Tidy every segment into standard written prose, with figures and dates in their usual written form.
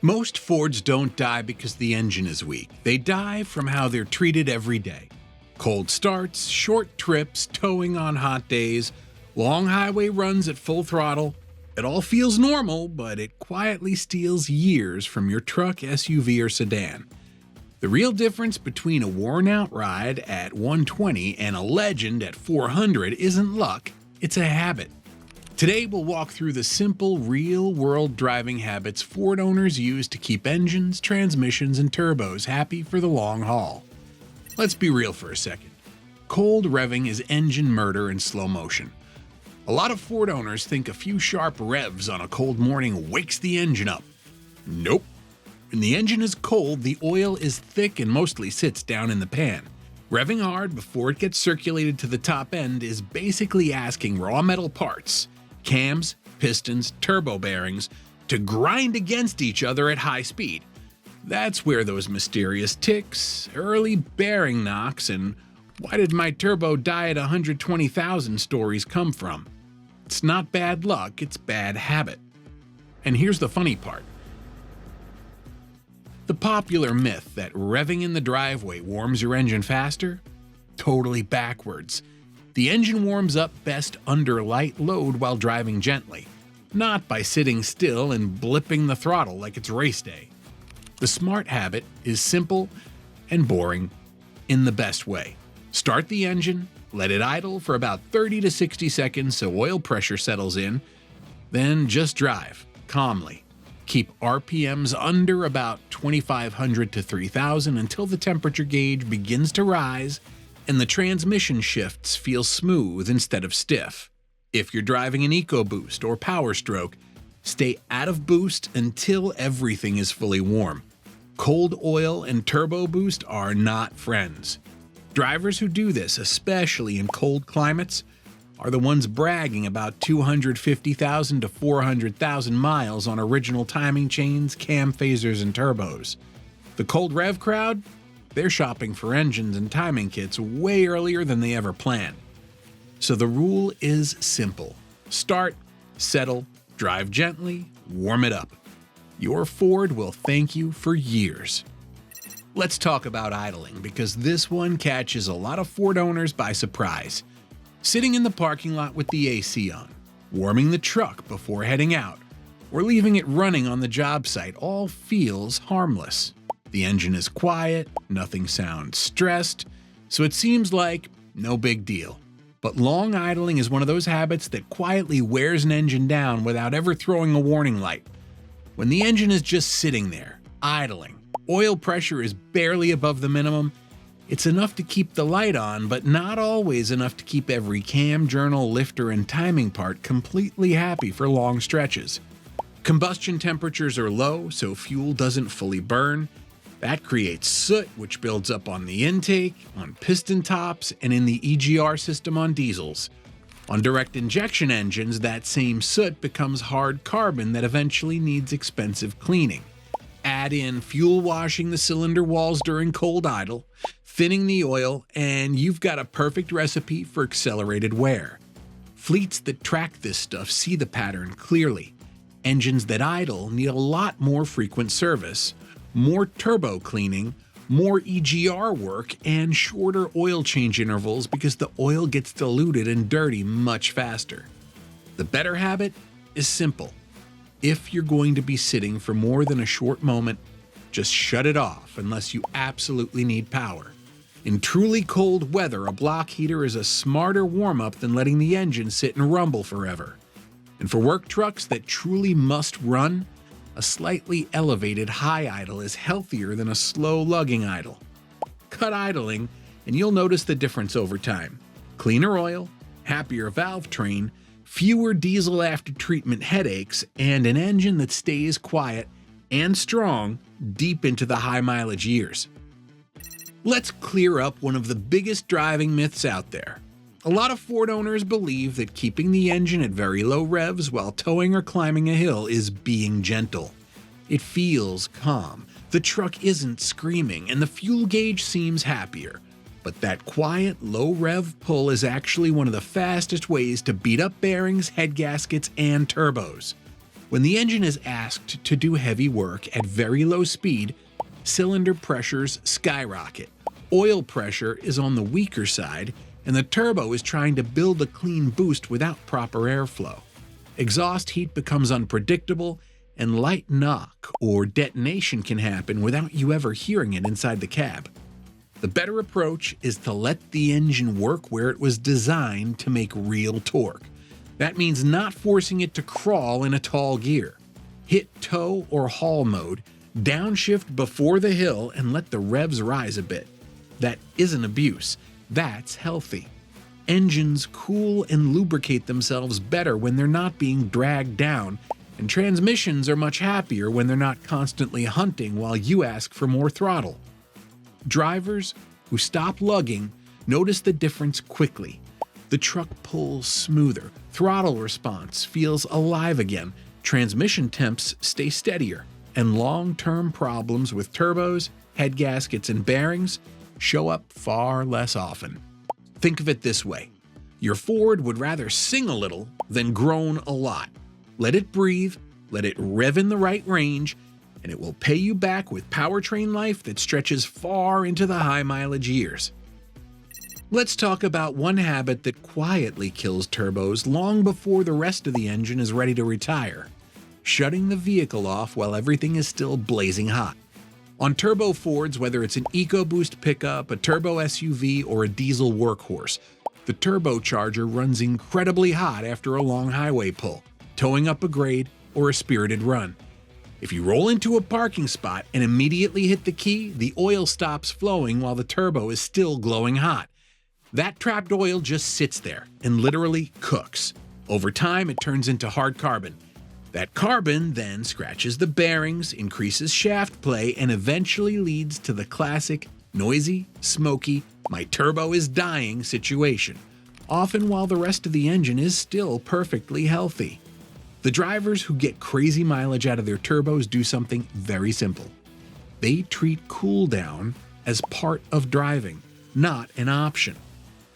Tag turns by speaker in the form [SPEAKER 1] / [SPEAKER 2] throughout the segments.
[SPEAKER 1] Most Fords don't die because the engine is weak. They die from how they're treated every day. Cold starts, short trips, towing on hot days, long highway runs at full throttle. It all feels normal, but it quietly steals years from your truck, SUV, or sedan. The real difference between a worn-out ride at 120 and a legend at 400 isn't luck, it's a habit. Today we'll walk through the simple, real-world driving habits Ford owners use to keep engines, transmissions, and turbos happy for the long haul. Let's be real for a second. Cold revving is engine murder in slow motion. A lot of Ford owners think a few sharp revs on a cold morning wakes the engine up. Nope. When the engine is cold, the oil is thick and mostly sits down in the pan. Revving hard before it gets circulated to the top end is basically asking raw metal parts, cams, pistons, turbo bearings, to grind against each other at high speed. That's where those mysterious ticks, early bearing knocks, and "why did my turbo die at 120,000 stories come from?" It's not bad luck, it's bad habit. And here's the funny part. The popular myth that revving in the driveway warms your engine faster? Totally backwards. The engine warms up best under light load while driving gently, not by sitting still and blipping the throttle like it's race day. The smart habit is simple and boring in the best way. Start the engine, let it idle for about 30 to 60 seconds so oil pressure settles in, then just drive calmly. Keep RPMs under about 2,500 to 3,000 until the temperature gauge begins to rise and the transmission shifts feel smooth instead of stiff. If you're driving an EcoBoost or Power Stroke, stay out of boost until everything is fully warm. Cold oil and turbo boost are not friends. Drivers who do this, especially in cold climates, are the ones bragging about 250,000 to 400,000 miles on original timing chains, cam phasers, and turbos. The cold rev crowd? They're shopping for engines and timing kits way earlier than they ever planned. So the rule is simple. Start, settle, drive gently, warm it up. Your Ford will thank you for years. Let's talk about idling, because this one catches a lot of Ford owners by surprise. Sitting in the parking lot with the AC on, warming the truck before heading out, or leaving it running on the job site all feels harmless. The engine is quiet, nothing sounds stressed, so it seems like no big deal. But long idling is one of those habits that quietly wears an engine down without ever throwing a warning light. When the engine is just sitting there, idling, oil pressure is barely above the minimum, it's enough to keep the light on, but not always enough to keep every cam, journal, lifter, and timing part completely happy for long stretches. Combustion temperatures are low, so fuel doesn't fully burn. That creates soot, which builds up on the intake, on piston tops, and in the EGR system on diesels. On direct injection engines, that same soot becomes hard carbon that eventually needs expensive cleaning. Add in fuel washing the cylinder walls during cold idle, thinning the oil, and you've got a perfect recipe for accelerated wear. Fleets that track this stuff see the pattern clearly. Engines that idle need a lot more frequent service, more turbo cleaning, more EGR work, and shorter oil change intervals because the oil gets diluted and dirty much faster. The better habit is simple. If you're going to be sitting for more than a short moment, just shut it off unless you absolutely need power. In truly cold weather, a block heater is a smarter warm-up than letting the engine sit and rumble forever. And for work trucks that truly must run, a slightly elevated high idle is healthier than a slow lugging idle. Cut idling, and you'll notice the difference over time. Cleaner oil, happier valve train, fewer diesel after treatment headaches, and an engine that stays quiet and strong deep into the high mileage years. Let's clear up one of the biggest driving myths out there. A lot of Ford owners believe that keeping the engine at very low revs while towing or climbing a hill is being gentle. It feels calm, the truck isn't screaming, and the fuel gauge seems happier. But that quiet, low-rev pull is actually one of the fastest ways to beat up bearings, head gaskets, and turbos. When the engine is asked to do heavy work at very low speed, cylinder pressures skyrocket. Oil pressure is on the weaker side, and the turbo is trying to build a clean boost without proper airflow. Exhaust heat becomes unpredictable, and light knock or detonation can happen without you ever hearing it inside the cab. The better approach is to let the engine work where it was designed to make real torque. That means not forcing it to crawl in a tall gear. Hit tow or haul mode, downshift before the hill, and let the revs rise a bit. That isn't abuse, that's healthy. Engines cool and lubricate themselves better when they're not being dragged down, and transmissions are much happier when they're not constantly hunting while you ask for more throttle. Drivers who stop lugging notice the difference quickly. The truck pulls smoother, throttle response feels alive again, transmission temps stay steadier, and long-term problems with turbos, head gaskets, and bearings show up far less often. Think of it this way. Your Ford would rather sing a little than groan a lot. Let it breathe, let it rev in the right range, and it will pay you back with powertrain life that stretches far into the high mileage years. Let's talk about one habit that quietly kills turbos long before the rest of the engine is ready to retire: shutting the vehicle off while everything is still blazing hot. On turbo Fords, whether it's an EcoBoost pickup, a turbo SUV, or a diesel workhorse, the turbocharger runs incredibly hot after a long highway pull, towing up a grade, or a spirited run. If you roll into a parking spot and immediately hit the key, the oil stops flowing while the turbo is still glowing hot. That trapped oil just sits there and literally cooks. Over time, it turns into hard carbon. That carbon then scratches the bearings, increases shaft play, and eventually leads to the classic noisy, smoky, my turbo is dying situation, often while the rest of the engine is still perfectly healthy. The drivers who get crazy mileage out of their turbos do something very simple. They treat cool down as part of driving, not an option.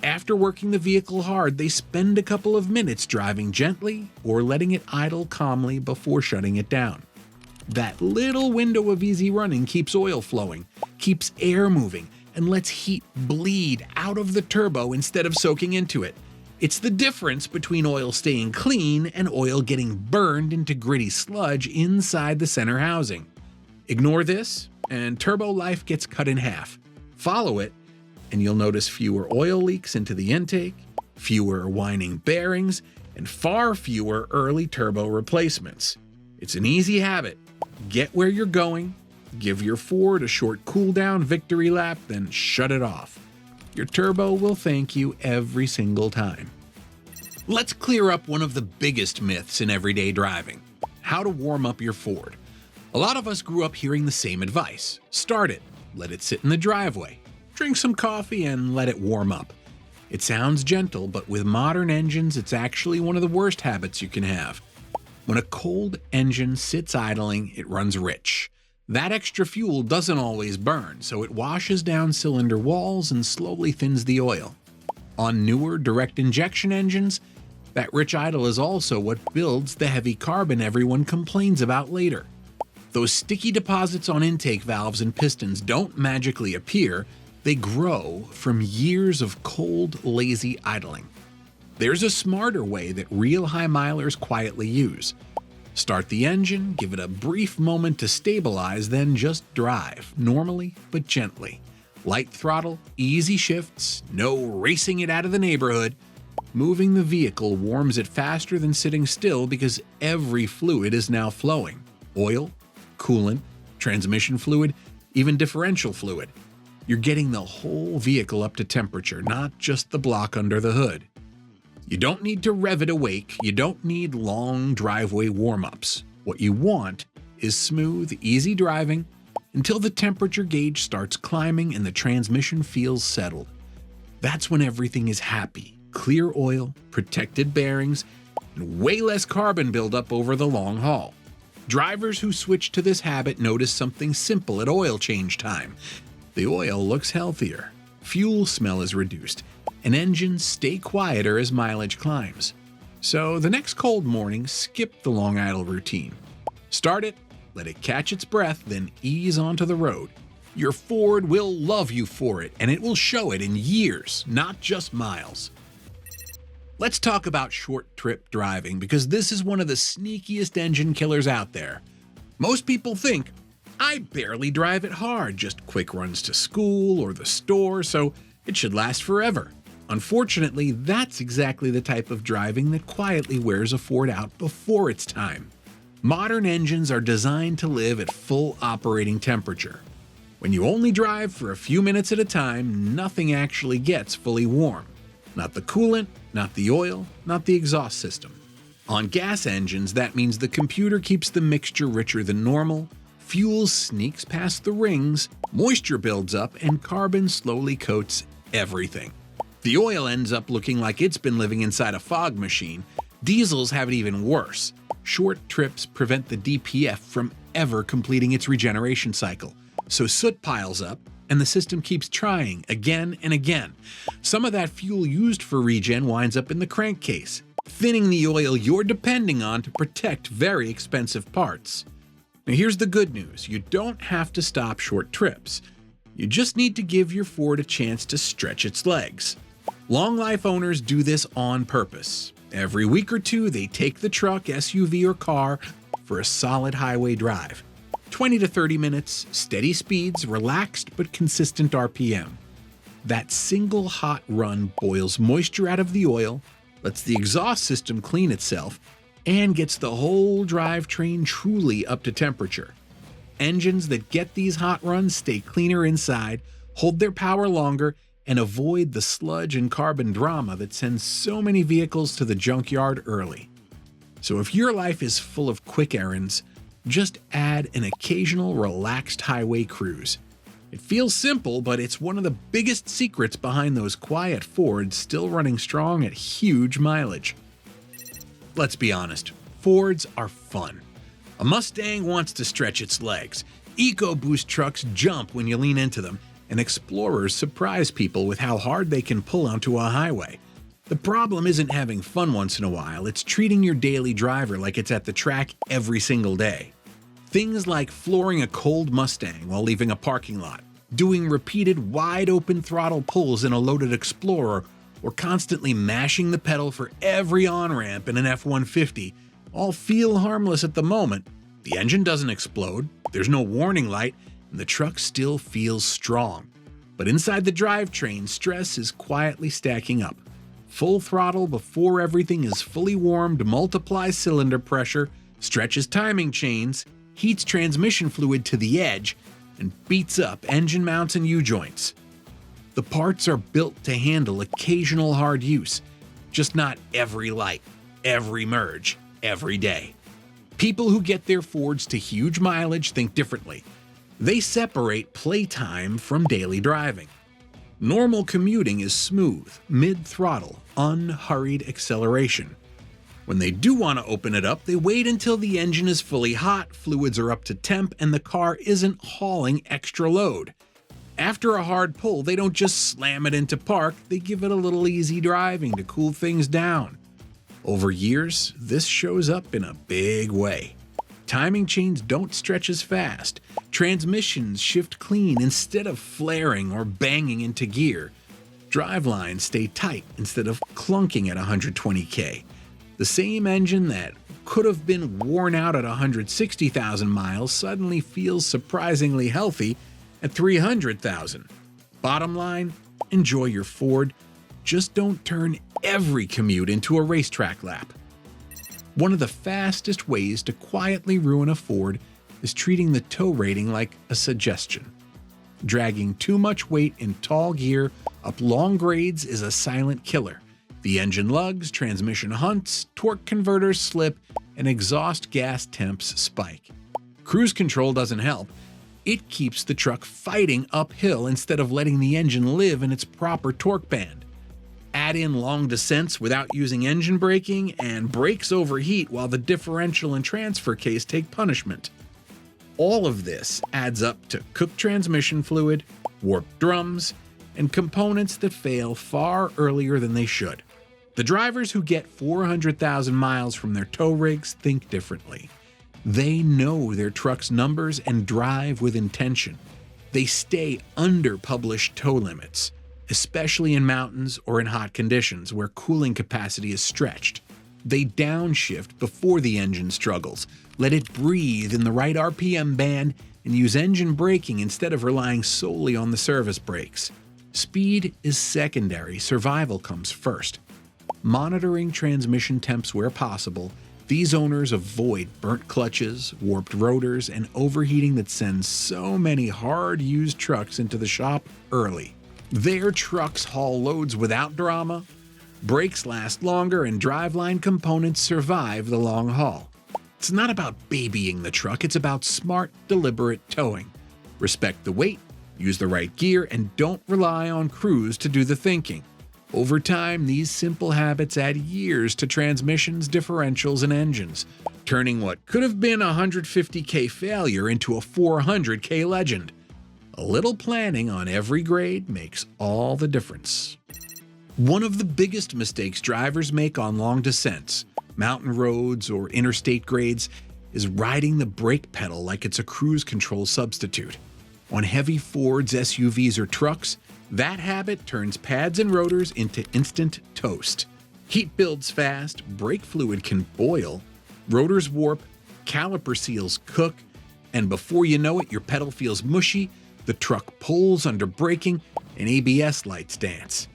[SPEAKER 1] After working the vehicle hard, they spend a couple of minutes driving gently or letting it idle calmly before shutting it down. That little window of easy running keeps oil flowing, keeps air moving, and lets heat bleed out of the turbo instead of soaking into it. It's the difference between oil staying clean and oil getting burned into gritty sludge inside the center housing. Ignore this, and turbo life gets cut in half. Follow it, and you'll notice fewer oil leaks into the intake, fewer whining bearings, and far fewer early turbo replacements. It's an easy habit. Get where you're going, give your Ford a short cool-down victory lap, then shut it off. Your turbo will thank you every single time. Let's clear up one of the biggest myths in everyday driving: how to warm up your Ford. A lot of us grew up hearing the same advice. Start it, let it sit in the driveway, drink some coffee, and let it warm up. It sounds gentle, but with modern engines, it's actually one of the worst habits you can have. When a cold engine sits idling, it runs rich. That extra fuel doesn't always burn, so it washes down cylinder walls and slowly thins the oil. On newer direct injection engines, that rich idle is also what builds the heavy carbon everyone complains about later. Those sticky deposits on intake valves and pistons don't magically appear. They grow from years of cold, lazy idling. There's a smarter way that real high milers quietly use. Start the engine, give it a brief moment to stabilize, then just drive, normally but gently. Light throttle, easy shifts, no racing it out of the neighborhood. Moving the vehicle warms it faster than sitting still because every fluid is now flowing. Oil, coolant, transmission fluid, even differential fluid. You're getting the whole vehicle up to temperature, not just the block under the hood. You don't need to rev it awake. You don't need long driveway warm-ups. What you want is smooth, easy driving until the temperature gauge starts climbing and the transmission feels settled. That's when everything is happy. Clear oil, protected bearings, and way less carbon buildup over the long haul. Drivers who switch to this habit notice something simple at oil change time. The oil looks healthier, fuel smell is reduced, and engines stay quieter as mileage climbs. So the next cold morning, skip the long idle routine. Start it, let it catch its breath, then ease onto the road. Your Ford will love you for it, and it will show it in years, not just miles. Let's talk about short trip driving, because this is one of the sneakiest engine killers out there. Most people think, I barely drive it hard, just quick runs to school or the store, so it should last forever. Unfortunately, that's exactly the type of driving that quietly wears a Ford out before its time. Modern engines are designed to live at full operating temperature. When you only drive for a few minutes at a time, nothing actually gets fully warm. Not the coolant, not the oil, not the exhaust system. On gas engines, that means the computer keeps the mixture richer than normal, fuel sneaks past the rings, moisture builds up, and carbon slowly coats everything. The oil ends up looking like it's been living inside a fog machine. Diesels have it even worse. Short trips prevent the DPF from ever completing its regeneration cycle. So soot piles up, and the system keeps trying again and again. Some of that fuel used for regen winds up in the crankcase, thinning the oil you're depending on to protect very expensive parts. Now here's the good news. You don't have to stop short trips. You just need to give your Ford a chance to stretch its legs. Long life owners do this on purpose. Every week or two, they take the truck, SUV, or car for a solid highway drive. 20 to 30 minutes, steady speeds, relaxed but consistent RPM. That single hot run boils moisture out of the oil, lets the exhaust system clean itself, and gets the whole drivetrain truly up to temperature. Engines that get these hot runs stay cleaner inside, hold their power longer, and avoid the sludge and carbon drama that sends so many vehicles to the junkyard early. So if your life is full of quick errands, just add an occasional relaxed highway cruise. It feels simple, but it's one of the biggest secrets behind those quiet Fords still running strong at huge mileage. Let's be honest, Fords are fun. A Mustang wants to stretch its legs. EcoBoost trucks jump when you lean into them, and Explorers surprise people with how hard they can pull onto a highway. The problem isn't having fun once in a while, it's treating your daily driver like it's at the track every single day. Things like flooring a cold Mustang while leaving a parking lot, doing repeated wide-open throttle pulls in a loaded Explorer, or constantly mashing the pedal for every on-ramp in an F-150 all feel harmless at the moment. The engine doesn't explode, there's no warning light, and the truck still feels strong. But inside the drivetrain, stress is quietly stacking up. Full throttle before everything is fully warmed multiplies cylinder pressure, stretches timing chains, heats transmission fluid to the edge, and beats up engine mounts and U-joints. The parts are built to handle occasional hard use, just not every light, every merge, every day. People who get their Fords to huge mileage think differently. They separate playtime from daily driving. Normal commuting is smooth, mid-throttle, unhurried acceleration. When they do want to open it up, they wait until the engine is fully hot, fluids are up to temp, and the car isn't hauling extra load. After a hard pull, they don't just slam it into park, they give it a little easy driving to cool things down. Over years, this shows up in a big way. Timing chains don't stretch as fast. Transmissions shift clean instead of flaring or banging into gear. Drivelines stay tight instead of clunking at 120K. The same engine that could have been worn out at 160,000 miles suddenly feels surprisingly healthy at 300,000. Bottom line, enjoy your Ford. Just don't turn every commute into a racetrack lap. One of the fastest ways to quietly ruin a Ford is treating the tow rating like a suggestion. Dragging too much weight in tall gear up long grades is a silent killer. The engine lugs, transmission hunts, torque converters slip, and exhaust gas temps spike. Cruise control doesn't help. It keeps the truck fighting uphill instead of letting the engine live in its proper torque band. Add in long descents without using engine braking, and brakes overheat while the differential and transfer case take punishment. All of this adds up to cooked transmission fluid, warped drums, and components that fail far earlier than they should. The drivers who get 400,000 miles from their tow rigs think differently. They know their truck's numbers and drive with intention. They stay under published tow limits, especially in mountains or in hot conditions where cooling capacity is stretched. They downshift before the engine struggles, let it breathe in the right RPM band, and use engine braking instead of relying solely on the service brakes. Speed is secondary, survival comes first. Monitoring transmission temps where possible, these owners avoid burnt clutches, warped rotors, and overheating that sends so many hard-used trucks into the shop early. Their trucks haul loads without drama, brakes last longer, and driveline components survive the long haul. It's not about babying the truck, it's about smart, deliberate towing. Respect the weight, use the right gear, and don't rely on crews to do the thinking. Over time, these simple habits add years to transmissions, differentials, and engines, turning what could have been a 150K failure into a 400K legend. A little planning on every grade makes all the difference. One of the biggest mistakes drivers make on long descents, mountain roads, or interstate grades is riding the brake pedal like it's a cruise control substitute. On heavy Fords, SUVs, or trucks, that habit turns pads and rotors into instant toast. Heat builds fast, brake fluid can boil, rotors warp, caliper seals cook, and before you know it, your pedal feels mushy, the truck pulls under braking, and ABS lights dance.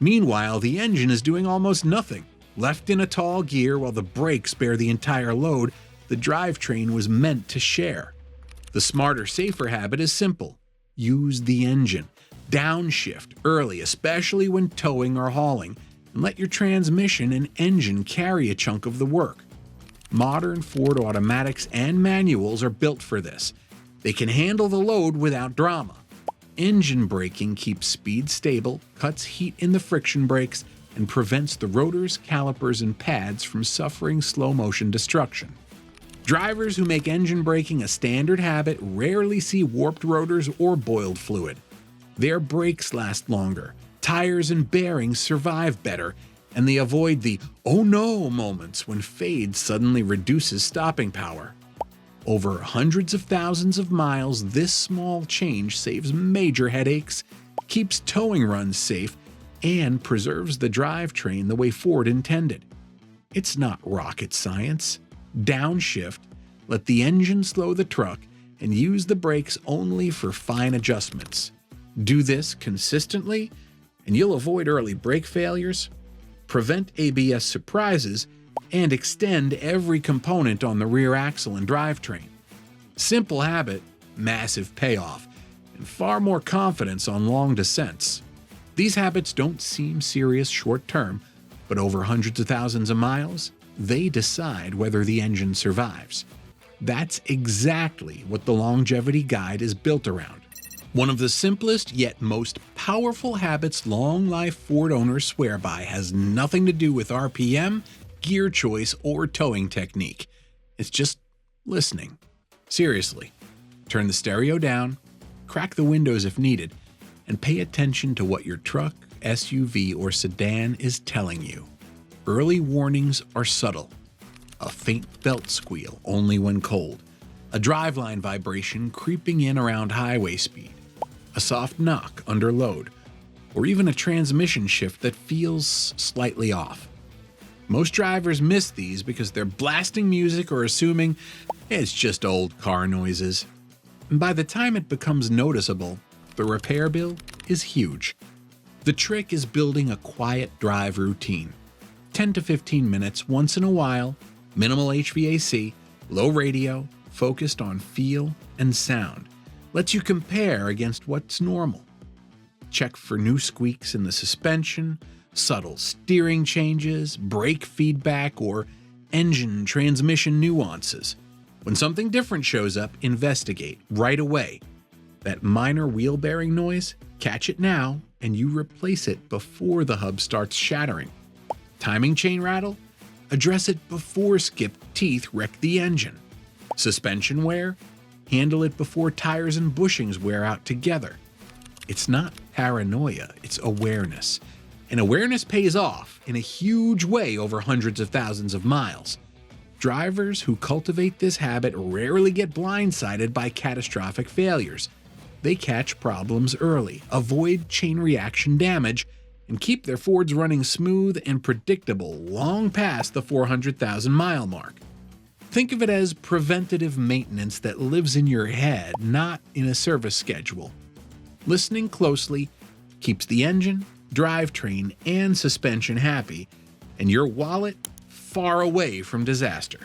[SPEAKER 1] Meanwhile, the engine is doing almost nothing. Left in a tall gear while the brakes bear the entire load the drivetrain was meant to share. The smarter, safer habit is simple. Use the engine. Downshift early, especially when towing or hauling, and let your transmission and engine carry a chunk of the work. Modern Ford automatics and manuals are built for this. They can handle the load without drama. Engine braking keeps speed stable, cuts heat in the friction brakes, and prevents the rotors, calipers, and pads from suffering slow-motion destruction. Drivers who make engine braking a standard habit rarely see warped rotors or boiled fluid. Their brakes last longer, tires and bearings survive better, and they avoid the "oh no" moments when fade suddenly reduces stopping power. Over hundreds of thousands of miles, this small change saves major headaches, keeps towing runs safe, and preserves the drivetrain the way Ford intended. It's not rocket science. Downshift, let the engine slow the truck, and use the brakes only for fine adjustments. Do this consistently, and you'll avoid early brake failures, prevent ABS surprises, and extend every component on the rear axle and drivetrain. Simple habit, massive payoff, and far more confidence on long descents. These habits don't seem serious short-term, but over hundreds of thousands of miles, they decide whether the engine survives. That's exactly what the Longevity Guide is built around. One of the simplest yet most powerful habits long-life Ford owners swear by has nothing to do with RPM, gear choice, or towing technique. It's just listening. Seriously, turn the stereo down, crack the windows if needed, and pay attention to what your truck, SUV, or sedan is telling you. Early warnings are subtle. A faint belt squeal only when cold. A driveline vibration creeping in around highway speed. A soft knock under load. Or even a transmission shift that feels slightly off. Most drivers miss these because they're blasting music or assuming it's just old car noises. And by the time it becomes noticeable, the repair bill is huge. The trick is building a quiet drive routine. 10 to 15 minutes once in a while, minimal HVAC, low radio, focused on feel and sound. Lets you compare against what's normal. Check for new squeaks in the suspension, subtle steering changes, brake feedback, or engine transmission nuances. When something different shows up, investigate right away. That minor wheel bearing noise, catch it now, and you replace it before the hub starts shattering. Timing chain rattle? Address it before skipped teeth wreck the engine. Suspension wear? Handle it before tires and bushings wear out together. It's not paranoia, it's awareness. And awareness pays off in a huge way over hundreds of thousands of miles. Drivers who cultivate this habit rarely get blindsided by catastrophic failures. They catch problems early, avoid chain reaction damage, and keep their Fords running smooth and predictable long past the 400,000 mile mark. Think of it as preventative maintenance that lives in your head, not in a service schedule. Listening closely keeps the engine, drivetrain, and suspension happy, and your wallet far away from disaster.